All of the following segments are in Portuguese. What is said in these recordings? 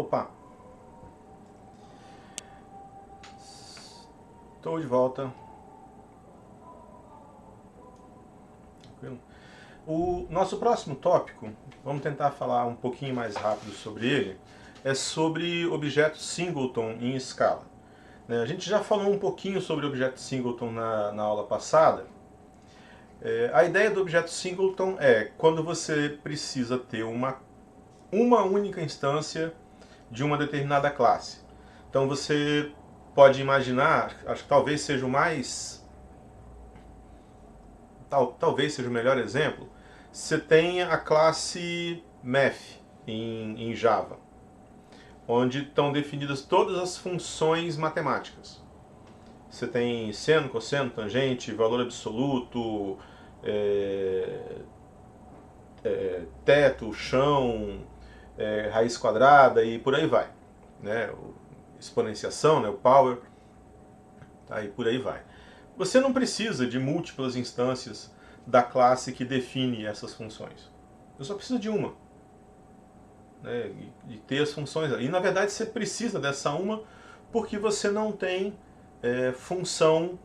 Opa! Estou de volta. Tranquilo? O nosso próximo tópico, vamos tentar falar um pouquinho mais rápido sobre ele, é sobre objetos singleton em escala. A gente já falou um pouquinho sobre objeto singleton na aula passada. A ideia do objeto singleton é quando você precisa ter uma única instância de uma determinada classe. Então você pode imaginar, acho que talvez seja o mais... talvez seja o melhor exemplo, você tem a classe Math em Java, onde estão definidas todas as funções matemáticas. Você tem seno, cosseno, tangente, valor absoluto, teto, chão, raiz quadrada e por aí vai. Né? Exponenciação, né? O power, tá? E por aí vai. Você não precisa de múltiplas instâncias da classe que define essas funções. Eu só preciso de uma. Né? E ter as funções. E na verdade você precisa dessa uma porque você não tem função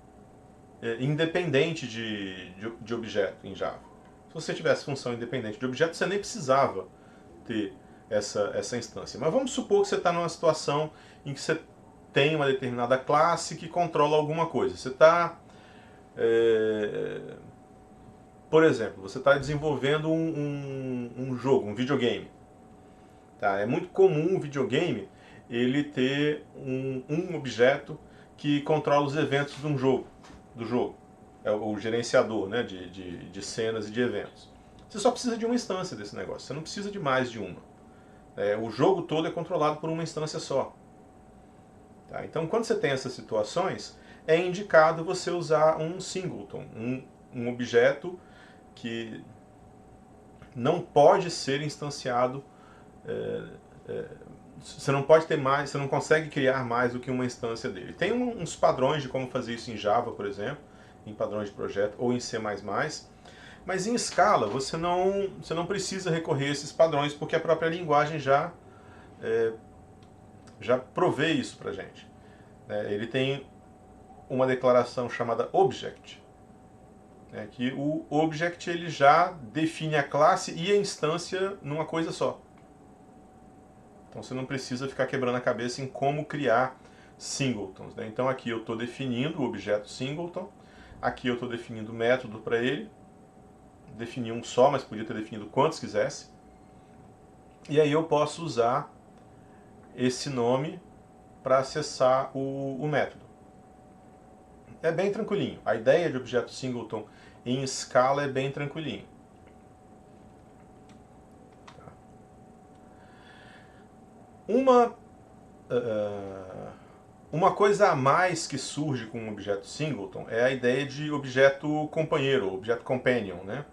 independente de objeto em Java. Se você tivesse função independente de objeto, você nem precisava ter essa instância. Mas vamos supor que você está numa situação em que você tem uma determinada classe que controla alguma coisa. Você está, por exemplo, você está desenvolvendo um jogo, um videogame. Tá? É muito comum o videogame ele ter um objeto que controla os eventos de um jogo, do jogo. É o gerenciador, né, de cenas e de eventos. Você só precisa de uma instância desse negócio, você não precisa de mais de uma. O jogo todo é controlado por uma instância só. Tá? Então, quando você tem essas situações, é indicado você usar um singleton, um objeto que não pode ser instanciado. Você não pode ter mais, você não consegue criar mais do que uma instância dele. Tem uns padrões de como fazer isso em Java, por exemplo, em padrões de projeto, ou em C++, mas em escala você não precisa recorrer a esses padrões, porque a própria linguagem já provê isso pra gente. Ele tem uma declaração chamada object, que o object ele já define a classe e a instância numa coisa só. Então você não precisa ficar quebrando a cabeça em como criar singletons. Então aqui eu estou definindo o objeto singleton, aqui eu estou definindo o método para ele, defini um só, mas podia ter definido quantos quisesse. E aí eu posso usar esse nome para acessar o método. É bem tranquilinho. A ideia de objeto singleton em escala é bem tranquilinho. Uma coisa a mais que surge com um objeto singleton é a ideia de objeto companheiro, objeto companion. Né?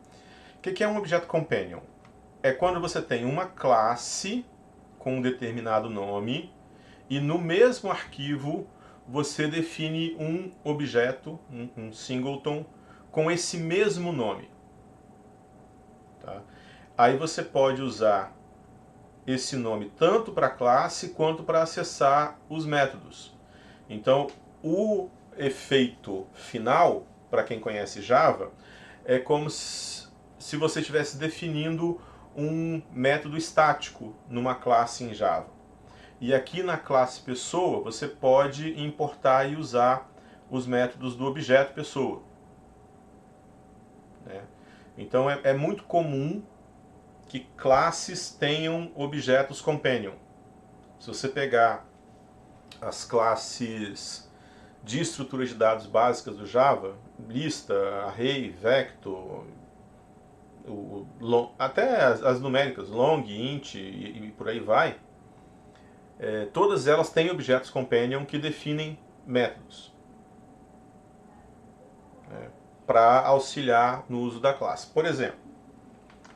O que é um objeto companion? É quando você tem uma classe com um determinado nome e no mesmo arquivo você define um objeto, um singleton, com esse mesmo nome. Tá? Aí você pode usar esse nome tanto para a classe quanto para acessar os métodos. Então, o efeito final, para quem conhece Java, é como se você estivesse definindo um método estático numa classe em Java. E aqui na classe pessoa, você pode importar e usar os métodos do objeto pessoa. Então, é muito comum que classes tenham objetos companion. Se você pegar as classes de estrutura de dados básicas do Java, lista, array, vector, até as numéricas, long, int e por aí vai, todas elas têm objetos companion que definem métodos para auxiliar no uso da classe. Por exemplo,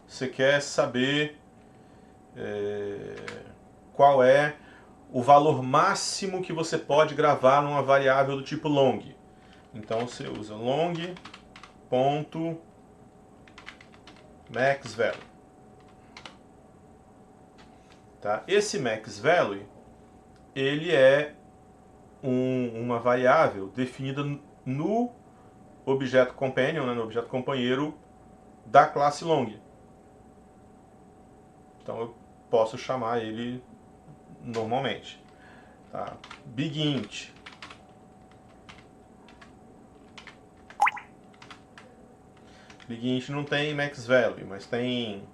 você quer saber qual é o valor máximo que você pode gravar numa variável do tipo long. Então você usa long.maxValue. Tá? Esse maxValue, ele é uma variável definida no objeto companion, né, no objeto companheiro da classe long. Então eu posso chamar ele normalmente. Tá? BigInt. BigInt não tem maxValue, mas tem...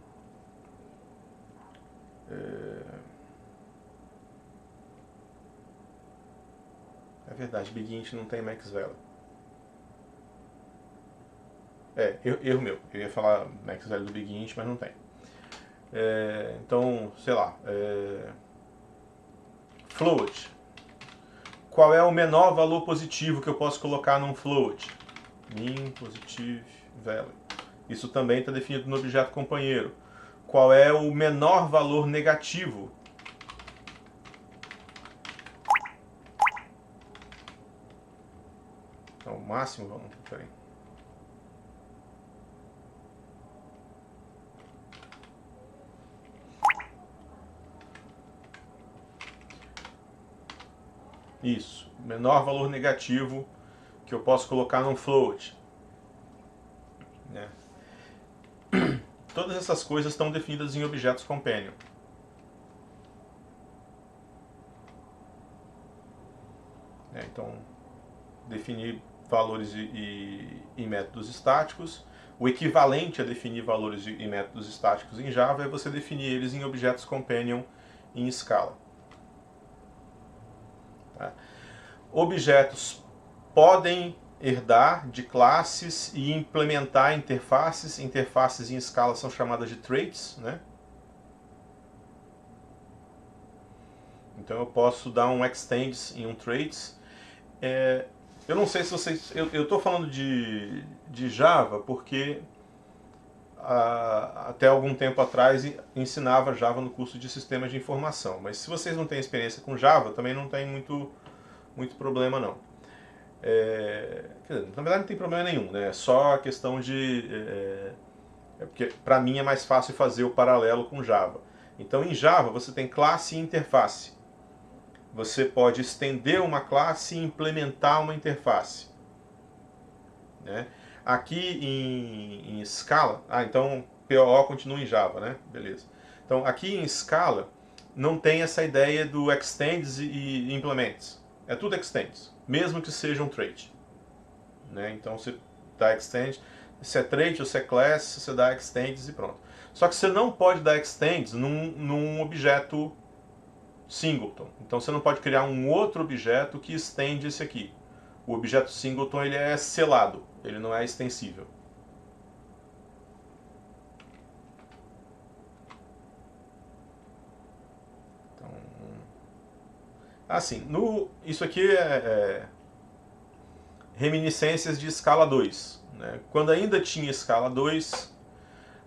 É verdade, BigInt não tem maxValue. Erro meu. Eu ia falar maxValue do BigInt, mas não tem. Então, sei lá. Float. Qual é o menor valor positivo que eu posso colocar num float? Min positive value. Isso também está definido no objeto companheiro. Qual é o menor valor negativo? Então, o máximo, vamos, peraí. Isso, menor valor negativo que eu posso colocar num float. Né? Todas essas coisas estão definidas em objetos companion. Então, definir valores e métodos estáticos. O equivalente a definir valores e métodos estáticos em Java é você definir eles em objetos companion em Scala. Tá? Objetos podem herdar de classes e implementar interfaces. Interfaces em Scala são chamadas de traits, né? Então eu posso dar um extends em um traits. Eu não sei se vocês... Eu estou falando de Java porque até algum tempo atrás ensinava Java no curso de sistemas de informação. Mas se vocês não têm experiência com Java, também não tem muito problema não. Na verdade não tem problema nenhum, né? É só a questão de... porque para mim é mais fácil fazer o paralelo com Java. Então em Java você tem classe e interface. Você pode estender uma classe e implementar uma interface. Né? Aqui em Scala... então POO continua em Java, né? Beleza. Então aqui em Scala não tem essa ideia do extends e implements. É tudo extends, mesmo que seja um trait. Né? Então você dá extends, se é trait ou se é class, você dá extends e pronto. Só que você não pode dar extends num objeto singleton. Então você não pode criar um outro objeto que estende esse aqui. O objeto singleton ele é selado, ele não é extensível. Então, assim, isso aqui é reminiscências de escala 2. Né? Quando ainda tinha escala 2,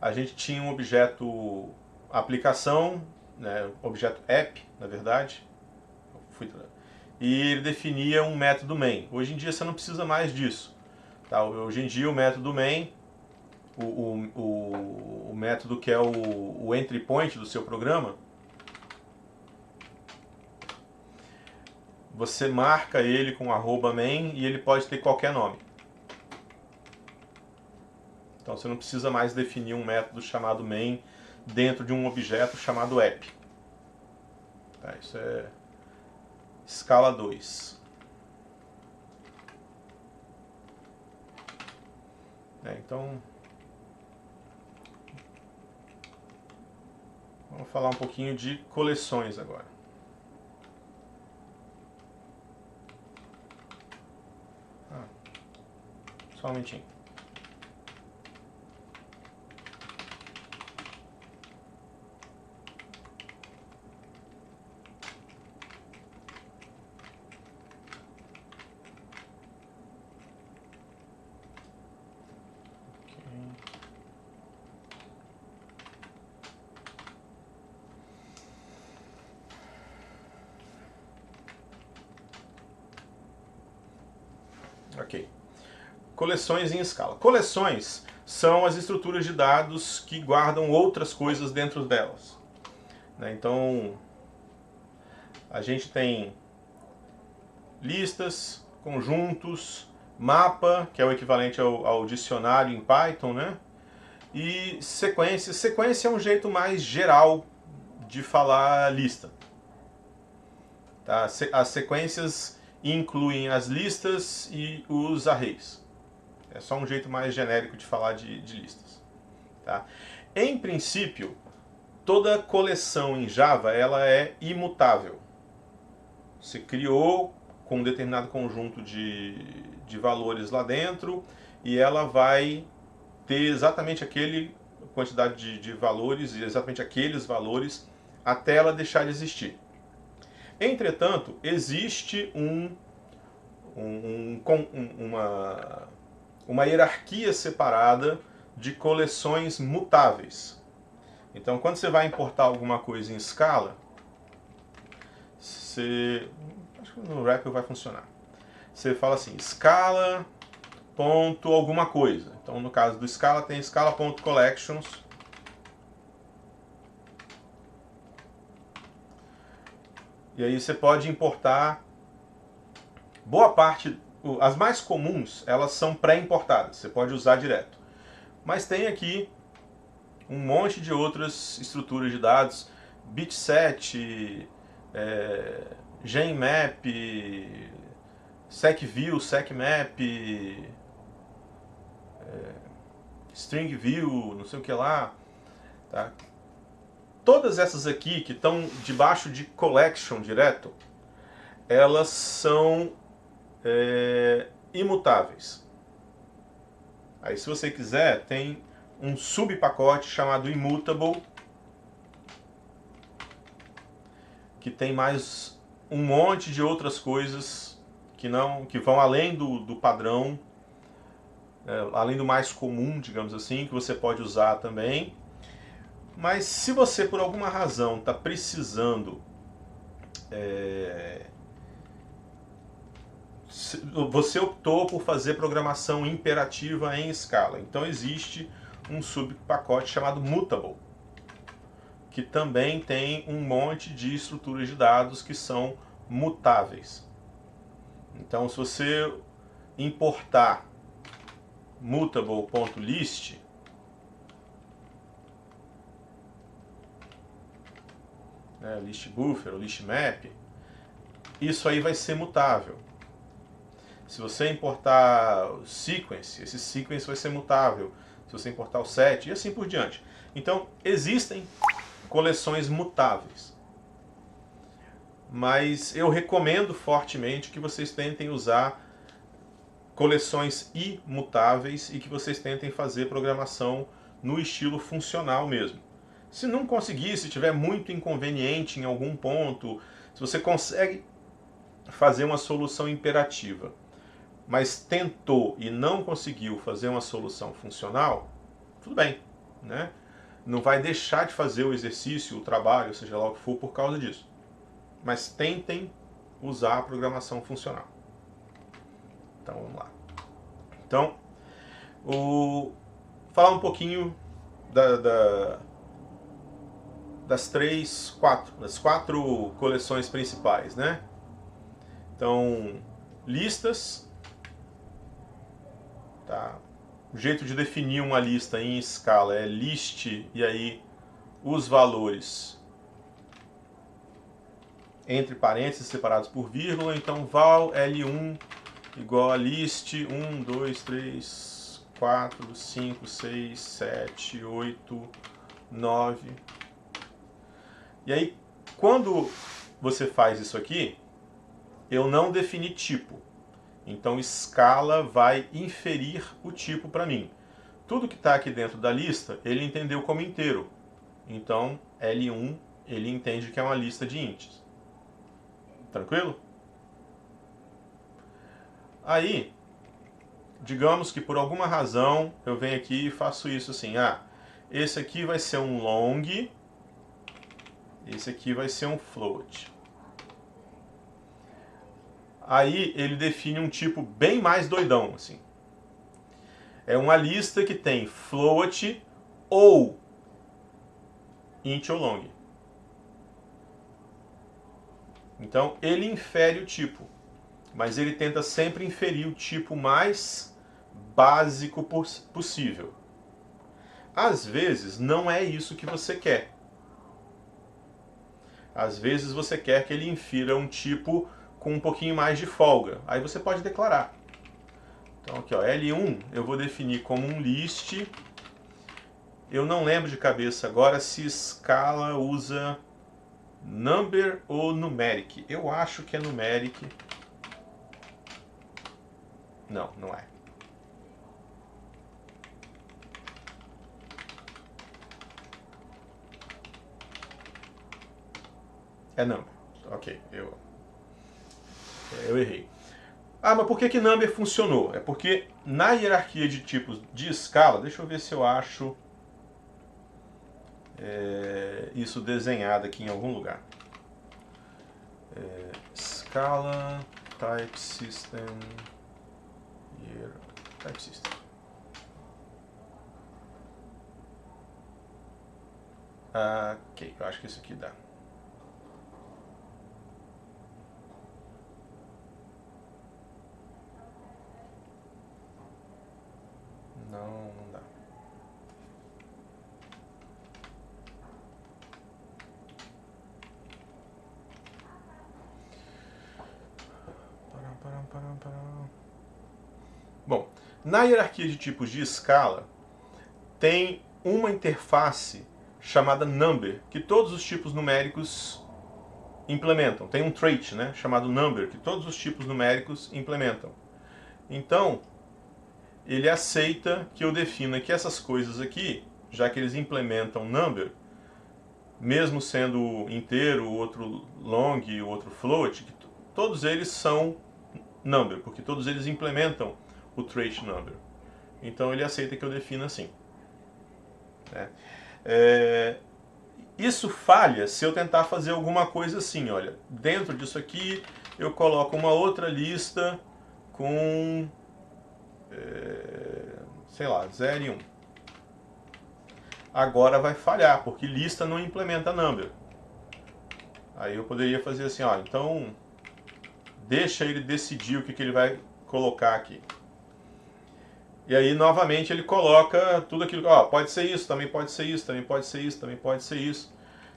a gente tinha um objeto aplicação, né? Objeto app, na verdade, e ele definia um método main. Hoje em dia você não precisa mais disso. Tá? Hoje em dia o método main, o método que é o entry point do seu programa, você marca ele com @main e ele pode ter qualquer nome. Então você não precisa mais definir um método chamado main dentro de um objeto chamado app. Tá, isso é escala 2. Então, vamos falar um pouquinho de coleções agora. Só um minutinho. Ok. Coleções em escala. Coleções são as estruturas de dados que guardam outras coisas dentro delas. né? Então, a gente tem listas, conjuntos, mapa, que é o equivalente ao dicionário em Python, né? E sequência. Sequência é um jeito mais geral de falar lista. Tá? As sequências incluem as listas e os arrays. É só um jeito mais genérico de falar de listas. Tá? Em princípio, toda coleção em Java ela é imutável. Você criou com um determinado conjunto de valores lá dentro e ela vai ter exatamente aquele quantidade de valores e exatamente aqueles valores até ela deixar de existir. Entretanto, existe uma hierarquia separada de coleções mutáveis. Então, quando você vai importar alguma coisa em Scala, acho que no REPL vai funcionar. Você fala assim, Scala ponto alguma coisa. Então, no caso do Scala, tem Scala.collections. E aí você pode importar boa parte, as mais comuns, elas são pré-importadas, você pode usar direto. Mas tem aqui um monte de outras estruturas de dados, bitset, GenMap, SecView, SecMap, StringView, não sei o que lá. Tá? Todas essas aqui que estão debaixo de collection direto, elas são imutáveis. Aí se você quiser, tem um subpacote chamado Immutable, que tem mais um monte de outras coisas que vão além do padrão, além do mais comum, digamos assim, que você pode usar também. Mas se você por alguma razão está precisando, você optou por fazer programação imperativa em Scala, então existe um subpacote chamado Mutable, que também tem um monte de estruturas de dados que são mutáveis. Então, se você importar mutable.list, list buffer ou list map, isso aí vai ser mutável. Se você importar o sequence, esse sequence vai ser mutável. Se você importar o set, e assim por diante. Então, existem coleções mutáveis. Mas eu recomendo fortemente que vocês tentem usar coleções imutáveis e que vocês tentem fazer programação no estilo funcional mesmo. Se não conseguir, se tiver muito inconveniente em algum ponto, se você consegue fazer uma solução imperativa, mas tentou e não conseguiu fazer uma solução funcional, tudo bem, né? Não vai deixar de fazer o exercício, o trabalho, seja lá o que for, por causa disso. Mas tentem usar a programação funcional. Então vamos lá. Então, falar um pouquinho das quatro coleções principais, né? Então, listas. Tá? O jeito de definir uma lista em Scala é list e aí os valores entre parênteses separados por vírgula. Então, val L1 igual a list 1, 2, 3, 4, 5, 6, 7, 8, 9. E aí, quando você faz isso aqui, eu não defini tipo. Então, Scala vai inferir o tipo para mim. Tudo que está aqui dentro da lista, ele entendeu como inteiro. Então, L1, ele entende que é uma lista de ints. Tranquilo? Aí, digamos que por alguma razão eu venho aqui e faço isso assim. Esse aqui vai ser um long, esse aqui vai ser um float. Aí ele define um tipo bem mais doidão, assim. É uma lista que tem float ou int ou long. Então ele infere o tipo, mas ele tenta sempre inferir o tipo mais básico possível. Às vezes não é isso que você quer. Às vezes você quer que ele infira um tipo com um pouquinho mais de folga. Aí você pode declarar. Então aqui, ó, L1 eu vou definir como um list. Eu não lembro de cabeça agora se Scala usa number ou numeric. Eu acho que é numeric. Não, não é. É number. Ok, eu errei. Ah, mas por que number funcionou? É porque na hierarquia de tipos de escala, deixa eu ver se eu acho isso desenhado aqui em algum lugar. Scala, type system, type system. Ok, eu acho que isso aqui dá. Não, não dá. Bom, na hierarquia de tipos de escala, tem uma interface chamada number, que todos os tipos numéricos implementam. Tem um trait, né, chamado number, que todos os tipos numéricos implementam. Então, ele aceita que eu defina que essas coisas aqui, já que eles implementam number, mesmo sendo inteiro, o outro long e o outro float, todos eles são number, porque todos eles implementam o trait number. Então ele aceita que eu defina assim. Isso falha se eu tentar fazer alguma coisa assim, olha, dentro disso aqui eu coloco uma outra lista com, sei lá, 0 e 1. Agora vai falhar, porque lista não implementa number. Aí eu poderia fazer assim, ó, então deixa ele decidir o que ele vai colocar aqui. E aí, novamente, ele coloca tudo aquilo, ó, pode ser isso, também pode ser isso, também pode ser isso, também pode ser isso.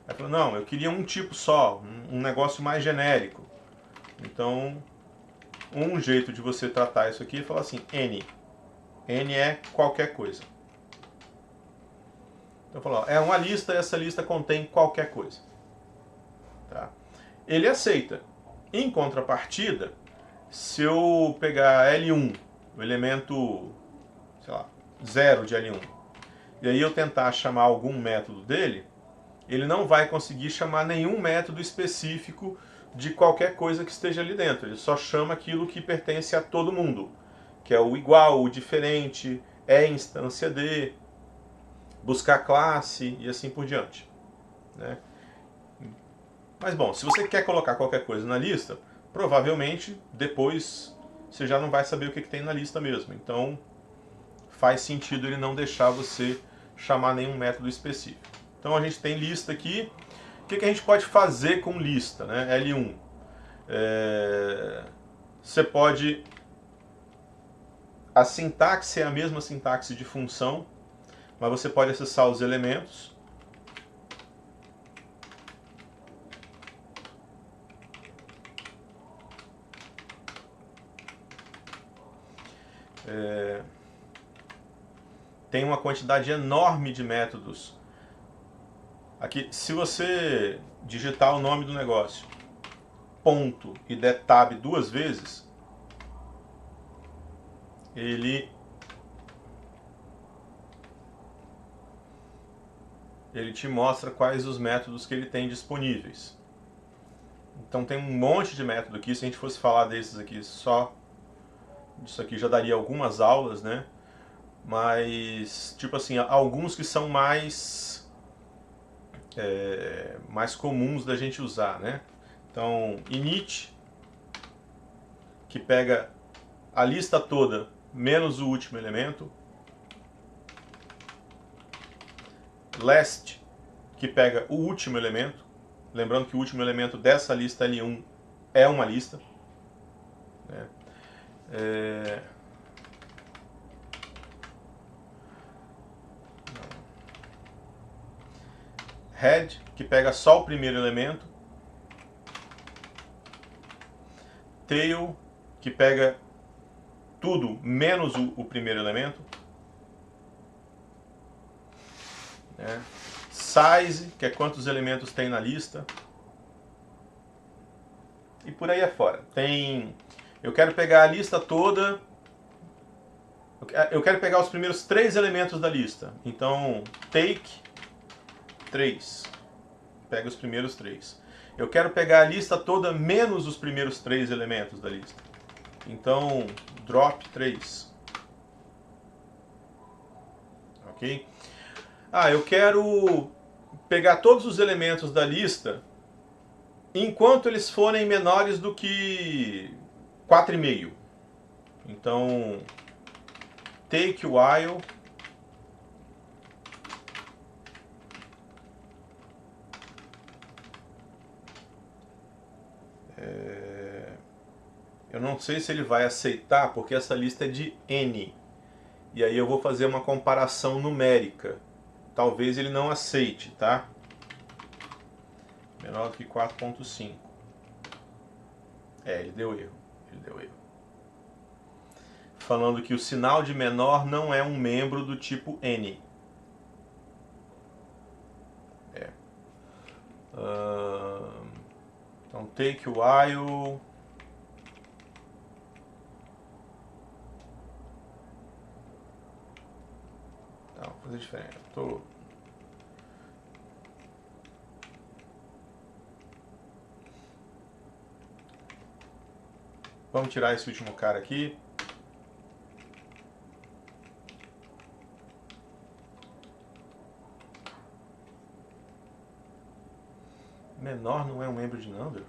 Aí fala, não, eu queria um tipo só, um negócio mais genérico. Então, um jeito de você tratar isso aqui é falar assim, N. N é qualquer coisa. Então, fala, é uma lista, essa lista contém qualquer coisa. Tá? Ele aceita. Em contrapartida, se eu pegar L1, o elemento, sei lá, 0 de L1, e aí eu tentar chamar algum método dele, ele não vai conseguir chamar nenhum método específico de qualquer coisa que esteja ali dentro. Ele só chama aquilo que pertence a todo mundo, que é o igual, o diferente, é instância de, buscar classe e assim por diante. Né? Mas bom, se você quer colocar qualquer coisa na lista, provavelmente depois você já não vai saber o que tem na lista mesmo. Então faz sentido ele não deixar você chamar nenhum método específico. Então a gente tem lista aqui. O que a gente pode fazer com lista, né? L1. Você pode... A sintaxe é a mesma sintaxe de função, mas você pode acessar os elementos. Tem uma quantidade enorme de métodos. Aqui, se você digitar o nome do negócio, ponto, e der tab 2 vezes, ele te mostra quais os métodos que ele tem disponíveis. Então tem um monte de método aqui, se a gente fosse falar desses aqui só, isso aqui já daria algumas aulas, né? Mas, tipo assim, alguns que são mais comuns da gente usar, né? Então, init, que pega a lista toda menos o último elemento. Last, que pega o último elemento. Lembrando que o último elemento dessa lista L1 é uma lista. Né? Head, que pega só o primeiro elemento. Tail, que pega tudo menos o primeiro elemento. Né? Size, que é quantos elementos tem na lista. E por aí afora. Eu quero pegar a lista toda. Eu quero pegar os primeiros 3 elementos da lista. Então, take 3. Pega os primeiros 3. Eu quero pegar a lista toda menos os primeiros 3 elementos da lista. Então, drop 3. Ok? Eu quero pegar todos os elementos da lista enquanto eles forem menores do que 4,5. Então, take while eu não sei se ele vai aceitar, porque essa lista é de N. E aí eu vou fazer uma comparação numérica. Talvez ele não aceite, tá? Menor do que 4,5. Ele deu erro. Falando que o sinal de menor não é um membro do tipo N. Então, take while. Não, vou fazer diferente. Vamos tirar esse último cara aqui. Menor não é um membro de number?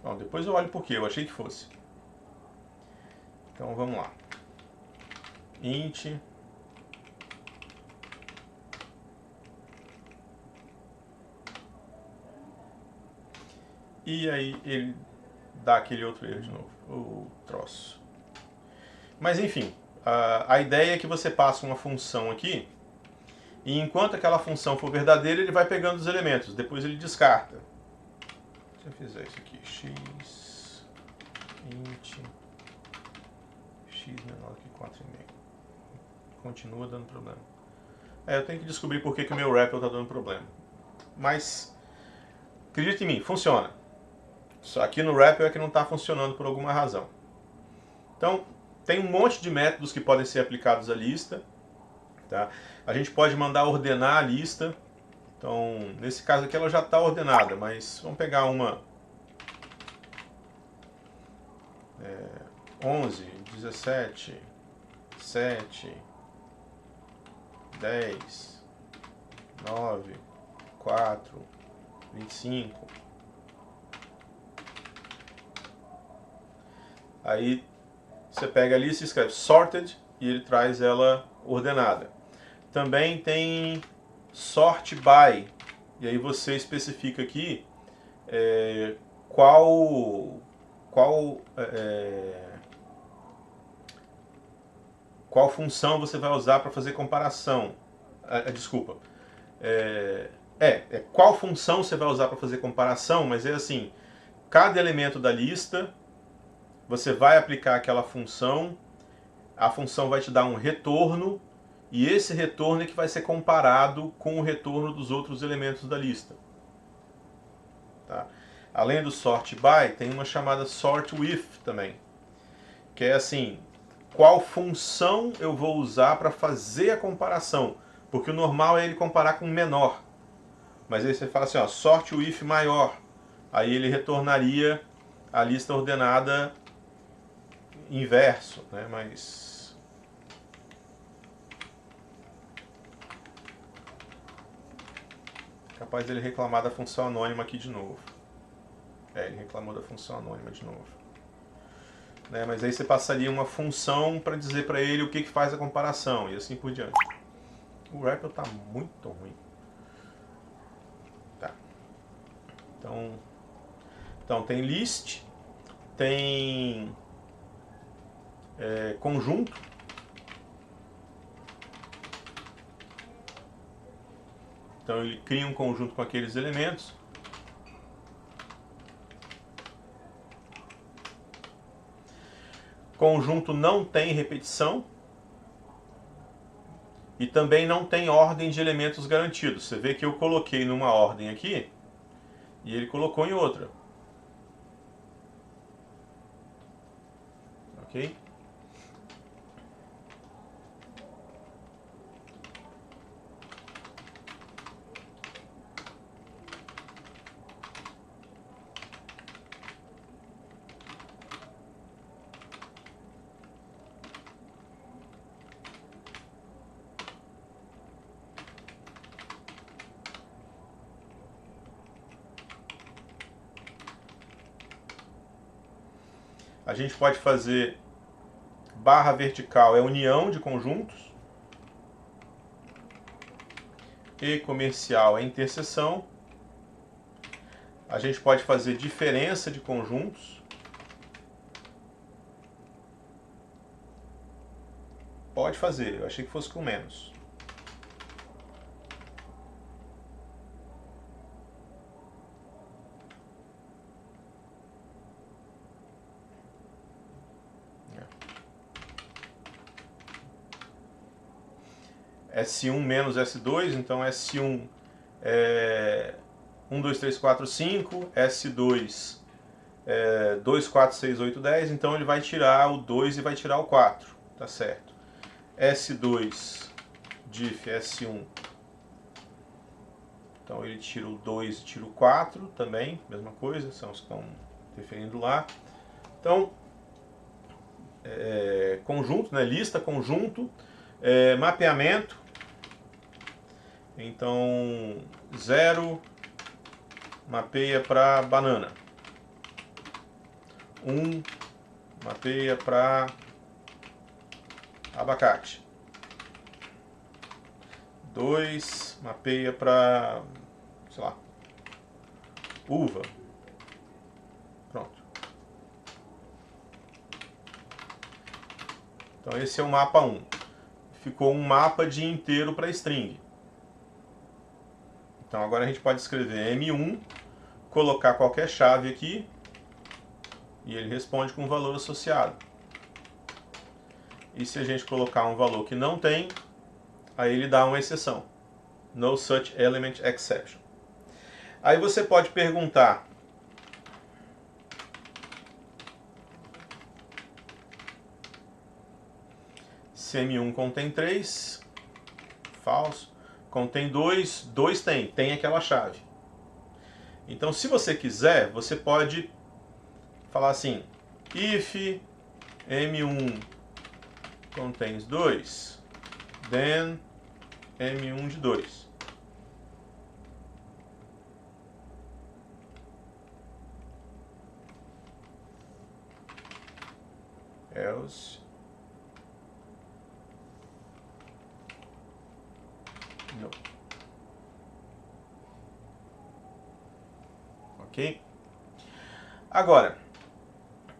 Bom, depois eu olho por quê, eu achei que fosse. Então vamos lá. Int. E aí ele dá aquele outro erro de novo. O troço. Mas enfim, a ideia é que você passa uma função aqui. E enquanto aquela função for verdadeira, ele vai pegando os elementos. Depois ele descarta. Se eu fizer isso aqui, x, int, x menor que 4,5. Continua dando problema. Eu tenho que descobrir por que o meu REPL está dando problema. Mas, acredite em mim, funciona. Só aqui no REPL é que não está funcionando por alguma razão. Então, tem um monte de métodos que podem ser aplicados à lista. Tá? A gente pode mandar ordenar a lista. Então, nesse caso aqui ela já está ordenada, mas vamos pegar uma 11, 17, 7, 10, 9, 4, 25. Aí você pega a lista e escreve sorted e ele traz ela ordenada. Também tem sort by, e aí você especifica aqui qual função você vai usar para fazer comparação. Desculpa. Qual função você vai usar para fazer comparação, mas é assim, cada elemento da lista, você vai aplicar aquela função, a função vai te dar um retorno, e esse retorno é que vai ser comparado com o retorno dos outros elementos da lista. Tá? Além do sort by, tem uma chamada sort with também, que é assim, qual função eu vou usar para fazer a comparação, porque o normal é ele comparar com menor, mas aí você fala assim, sort with maior, aí ele retornaria a lista ordenada inverso, né? Mas capaz dele reclamar da função anônima aqui de novo. Ele reclamou da função anônima de novo. Né? Mas aí você passaria uma função para dizer para ele o que faz a comparação e assim por diante. O REPL está muito ruim. Então tem list, tem conjunto, então ele cria um conjunto com aqueles elementos. Conjunto não tem repetição e também não tem ordem de elementos garantidos. Você vê que eu coloquei numa ordem aqui e ele colocou em outra. Ok? A gente pode fazer barra vertical, é união de conjuntos. E comercial é interseção. A gente pode fazer diferença de conjuntos. Pode fazer, eu achei que fosse com menos. S1 menos S2, então S1 é 1, 2, 3, 4, 5, S2 é 2, 4, 6, 8, 10, então ele vai tirar o 2 e vai tirar o 4, tá certo. S2 diff S1, então ele tira o 2 e tira o 4 também, mesma coisa, são os que estão interferindo lá. Então, conjunto, né, lista, conjunto, mapeamento. Então, 0 mapeia para banana. 1 mapeia para abacate. 2 mapeia para, sei lá, uva. Pronto. Então esse é o mapa 1. Ficou um mapa de inteiro para string. Então agora a gente pode escrever M1, colocar qualquer chave aqui e ele responde com um valor associado. E se a gente colocar um valor que não tem, aí ele dá uma exceção. No such element exception. Aí você pode perguntar: se M1 contém 3, falso. Contém 2, 2 tem aquela chave. Então, se você quiser, você pode falar assim: if M1 contains 2, then M1 de 2. Else no. Ok? Agora,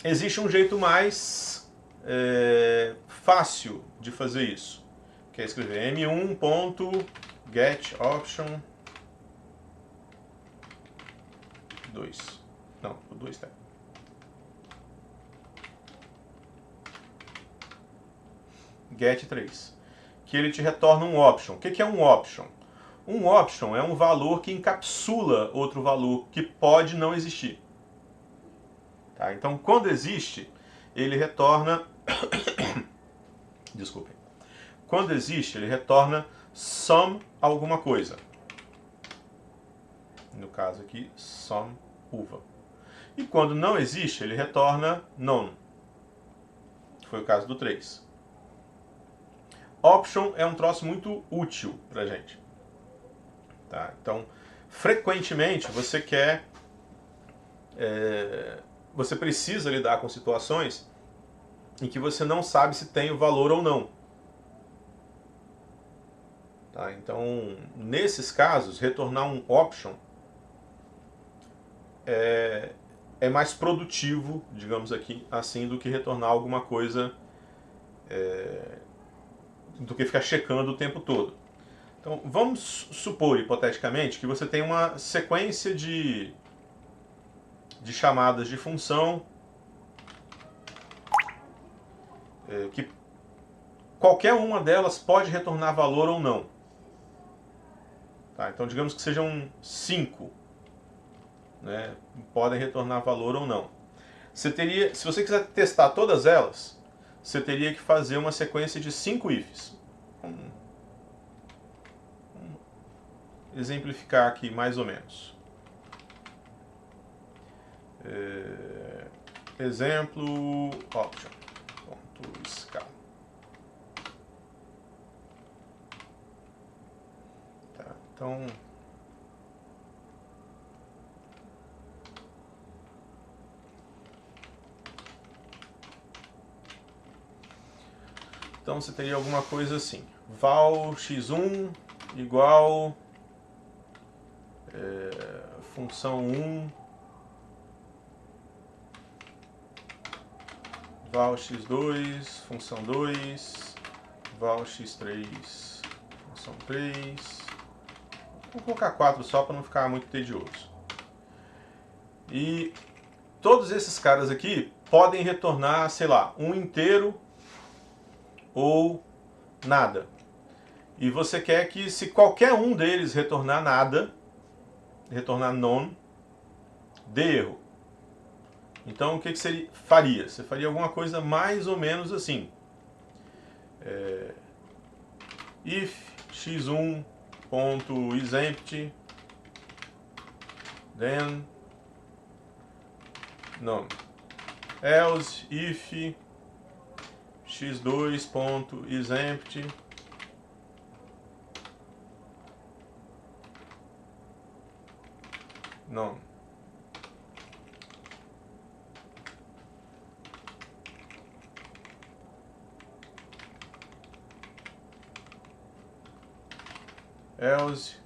existe um jeito mais fácil de fazer isso, que é escrever m1.getOption 2. Não, o 2 tá. Get 3. Que ele te retorna um option. O que é um option? Um option é um valor que encapsula outro valor que pode não existir. Tá? Então, quando existe, ele retorna... Desculpem. Quando existe, ele retorna some alguma coisa. No caso aqui, some uva. E quando não existe, ele retorna none. Foi o caso do 3. Option é um troço muito útil pra gente. Tá? Então, frequentemente você quer... você precisa lidar com situações em que você não sabe se tem o valor ou não. Tá? Então, nesses casos, retornar um option é mais produtivo, digamos aqui, assim, do que retornar alguma coisa, do que ficar checando o tempo todo. Então, vamos supor, hipoteticamente, que você tem uma sequência de chamadas de função que qualquer uma delas pode retornar valor ou não. Tá? Então, digamos que sejam 5, né? Podem retornar valor ou não. Se você quiser testar todas elas, você teria que fazer uma sequência de 5 ifs. Vamos exemplificar aqui mais ou menos. Exemplo option.scal. Tá, então você teria alguma coisa assim: val x1 igual função 1 val x2 função 2 val x3 função 3. Vou colocar 4 só para não ficar muito tedioso. E todos esses caras aqui podem retornar, sei lá, um inteiro ou nada. E você quer que, se qualquer um deles retornar nada, retornar none, dê erro. Então o que você faria? Você faria alguma coisa mais ou menos assim. If x1.isEmpty, then none. Else if x2.isEmpty, none. Else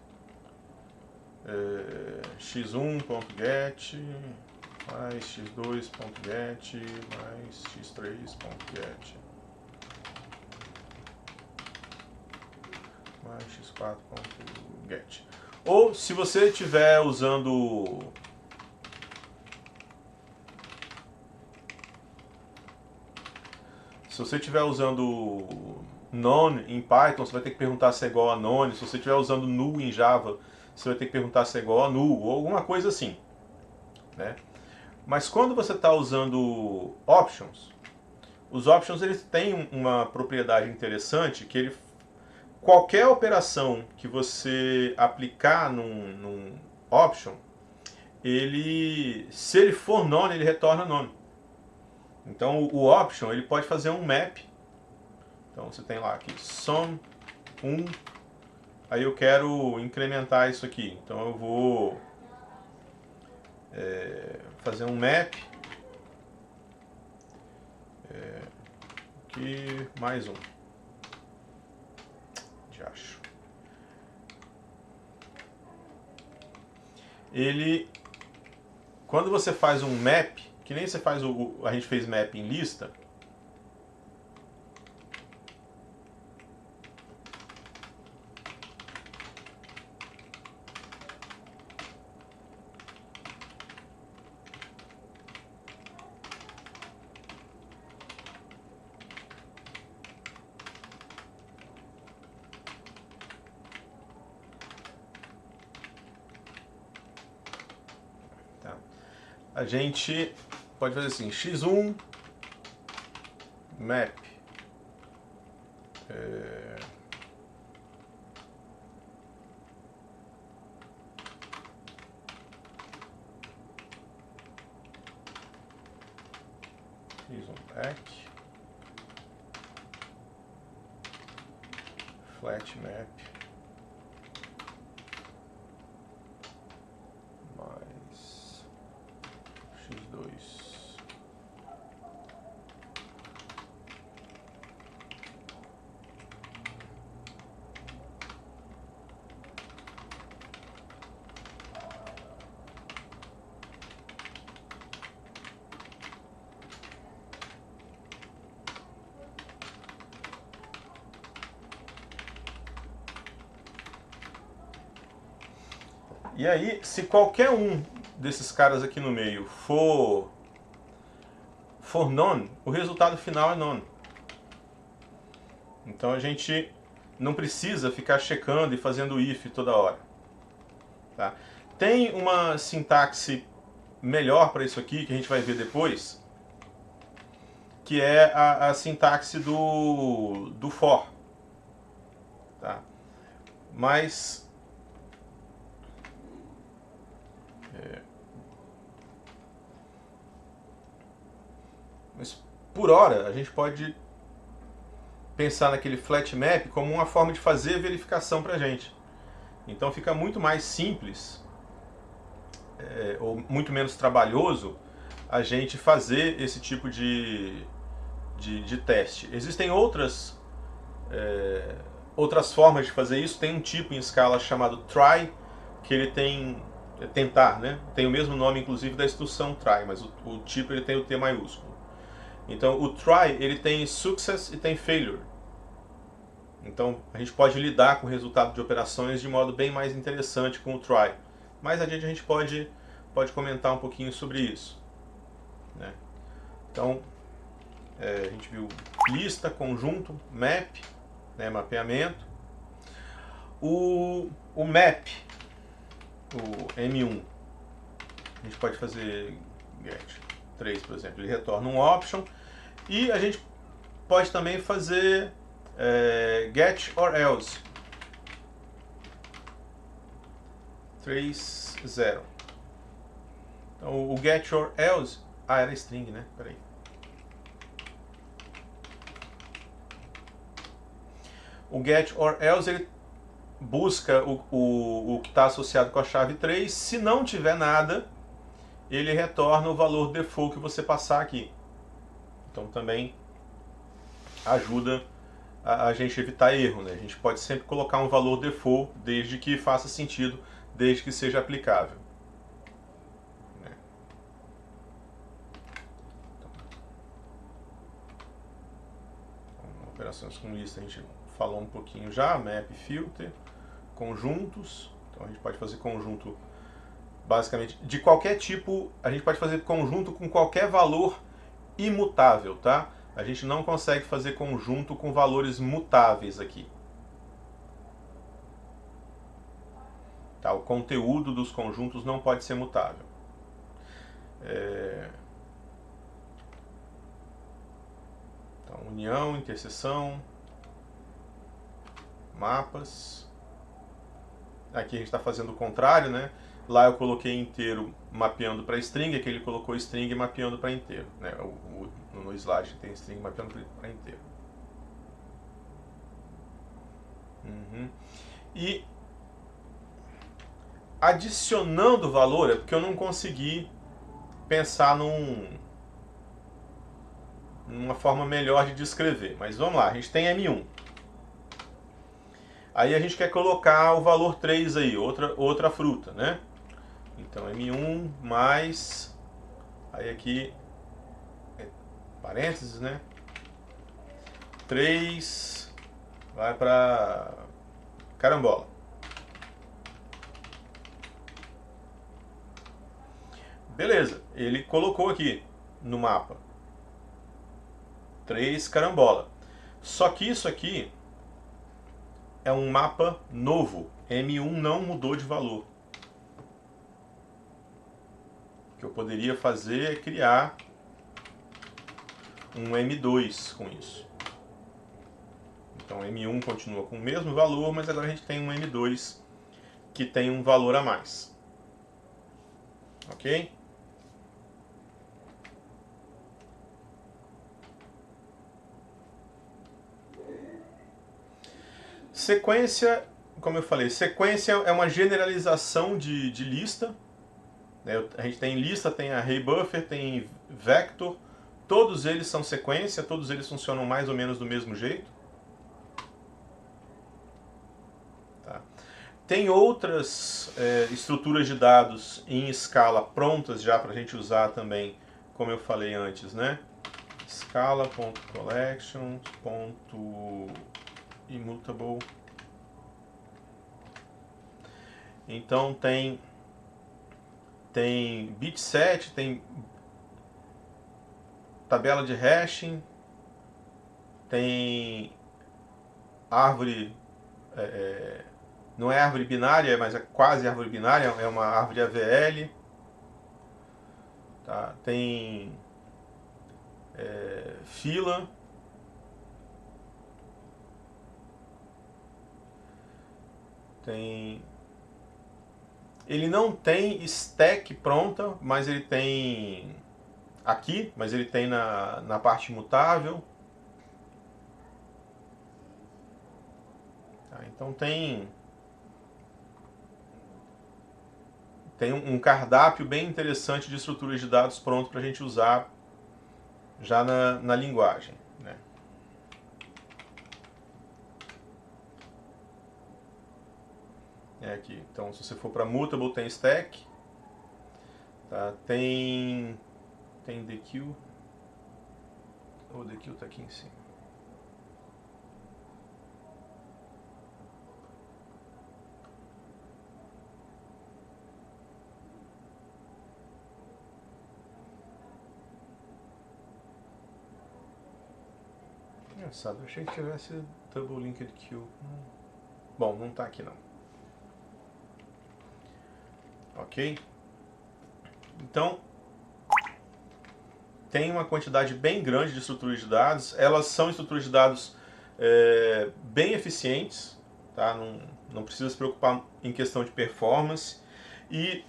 x1.get mais x2.get mais x3.get mais x4.get. Ou se você estiver usando none em Python, você vai ter que perguntar se é igual a none. Se você estiver usando null em Java, você vai ter que perguntar se é igual a null, ou alguma coisa assim, né? Mas quando você está usando options, os options eles têm uma propriedade interessante, que qualquer operação que você aplicar num option, se ele for none, ele retorna none. Então o option ele pode fazer um map. Então você tem lá aqui sum 1. Aí eu quero incrementar isso aqui. Então eu vou fazer um map aqui mais um. Já acho. Quando você faz um map, que nem você faz a gente fez map em lista. A gente pode fazer assim, x1 map x1 back flat map mais x2 E aí, se qualquer um desses caras aqui no meio for none, o resultado final é none. Então a gente não precisa ficar checando e fazendo if toda hora. Tá? Tem uma sintaxe melhor para isso aqui, que a gente vai ver depois, que é a sintaxe do for. Tá? Mas por hora a gente pode pensar naquele flat map como uma forma de fazer verificação para a gente. Então fica muito mais simples, ou muito menos trabalhoso, a gente fazer esse tipo de teste. Existem outras formas de fazer isso. Tem um tipo em Scala chamado try, que ele tem tentar, né? Tem o mesmo nome inclusive da instrução try, mas o tipo ele tem o T maiúsculo. Então o try ele tem success e tem failure. Então a gente pode lidar com o resultado de operações de modo bem mais interessante com o try. Mais adiante a gente pode comentar um pouquinho sobre isso, né? Então a gente viu lista, conjunto, map, né, mapeamento. O map, o M1, a gente pode fazer get 3, por exemplo, ele retorna um option. E a gente pode também fazer get or else 3, 0. Então o get or else, era string, né? Peraí. O get or else ele busca o que está associado com a chave 3. Se não tiver nada, ele retorna o valor default que você passar aqui. Então também ajuda a gente evitar erro, né? A gente pode sempre colocar um valor default, desde que faça sentido, desde que seja aplicável. Então, operações com lista a gente falou um pouquinho já, map, filter, conjuntos. Então a gente pode fazer conjunto basicamente de qualquer tipo. A gente pode fazer conjunto com qualquer valor imutável, tá? A gente não consegue fazer conjunto com valores mutáveis aqui. Tá? O conteúdo dos conjuntos não pode ser mutável. Então, união, interseção, mapas. Aqui a gente está fazendo o contrário, né? Lá eu coloquei inteiro mapeando para string, aqui ele colocou string mapeando para inteiro, né? No slide tem string mapeando para inteiro. E adicionando valor é porque eu não consegui pensar numa forma melhor de descrever. Mas vamos lá, a gente tem M1. Aí a gente quer colocar o valor 3 aí, outra fruta, né? Então M1 mais, aí aqui, parênteses, né? 3 vai para carambola. Beleza, ele colocou aqui no mapa 3 carambola. Só que isso aqui é um mapa novo. M1 não mudou de valor. O que eu poderia fazer é criar um M2 com isso. Então M1 continua com o mesmo valor, mas agora a gente tem um M2 que tem um valor a mais. Ok? Sequência, como eu falei, sequência é uma generalização de lista. A gente tem lista, tem array buffer, tem vector. Todos eles são sequência, todos eles funcionam mais ou menos do mesmo jeito. Tá. Tem outras estruturas de dados em escala prontas já para a gente usar também, como eu falei antes, né? Scala.collections.immutable. Então tem bit set, tem tabela de hashing, tem árvore, não é árvore binária, mas é quase árvore binária, é uma árvore AVL. Tá? Tem fila. Ele não tem stack pronta, mas ele tem aqui, mas ele tem na parte mutável. Tá? Então tem um cardápio bem interessante de estruturas de dados pronto para a gente usar já na linguagem. Né? Aqui. Então, se você for para mutable, tem stack, tá? Tem dequeue. O dequeue está aqui em cima. Engraçado, eu achei que tivesse double linked queue. Bom, não está aqui não. Ok? Então, tem uma quantidade bem grande de estruturas de dados. Elas são estruturas de dados bem eficientes, tá? Não precisa se preocupar em questão de performance. E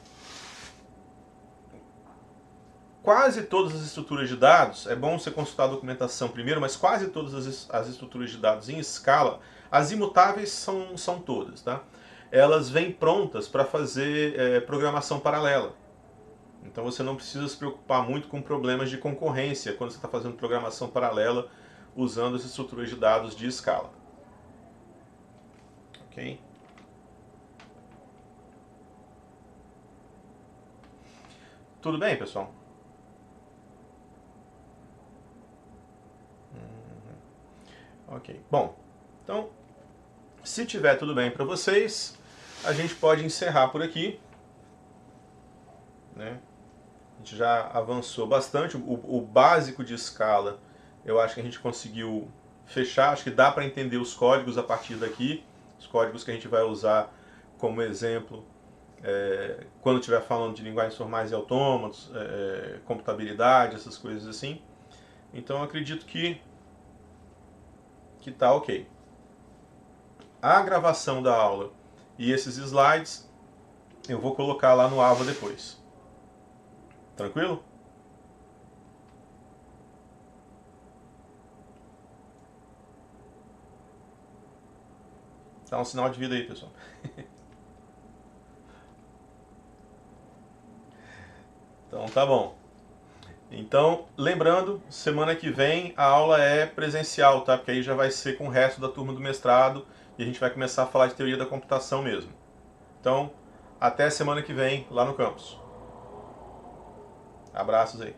quase todas as estruturas de dados, é bom você consultar a documentação primeiro, mas quase todas as estruturas de dados em escala, as imutáveis são todas, tá? Elas vêm prontas para fazer programação paralela. Então você não precisa se preocupar muito com problemas de concorrência quando você está fazendo programação paralela usando as estruturas de dados de escala. Ok? Tudo bem, pessoal? Ok. Bom, então, se tiver tudo bem para vocês, a gente pode encerrar por aqui. Né? A gente já avançou bastante. O básico de escala, eu acho que a gente conseguiu fechar. Acho que dá para entender os códigos a partir daqui. Os códigos que a gente vai usar como exemplo quando estiver falando de linguagens formais e autômatos, computabilidade, essas coisas assim. Então, eu acredito que tá ok. A gravação da aula e esses slides eu vou colocar lá no Ava depois. Tranquilo? Dá um sinal de vida aí, pessoal. Então tá bom. Então, lembrando, semana que vem a aula é presencial, tá? Porque aí já vai ser com o resto da turma do mestrado e a gente vai começar a falar de teoria da computação mesmo. Então, até semana que vem lá no campus. Abraços aí.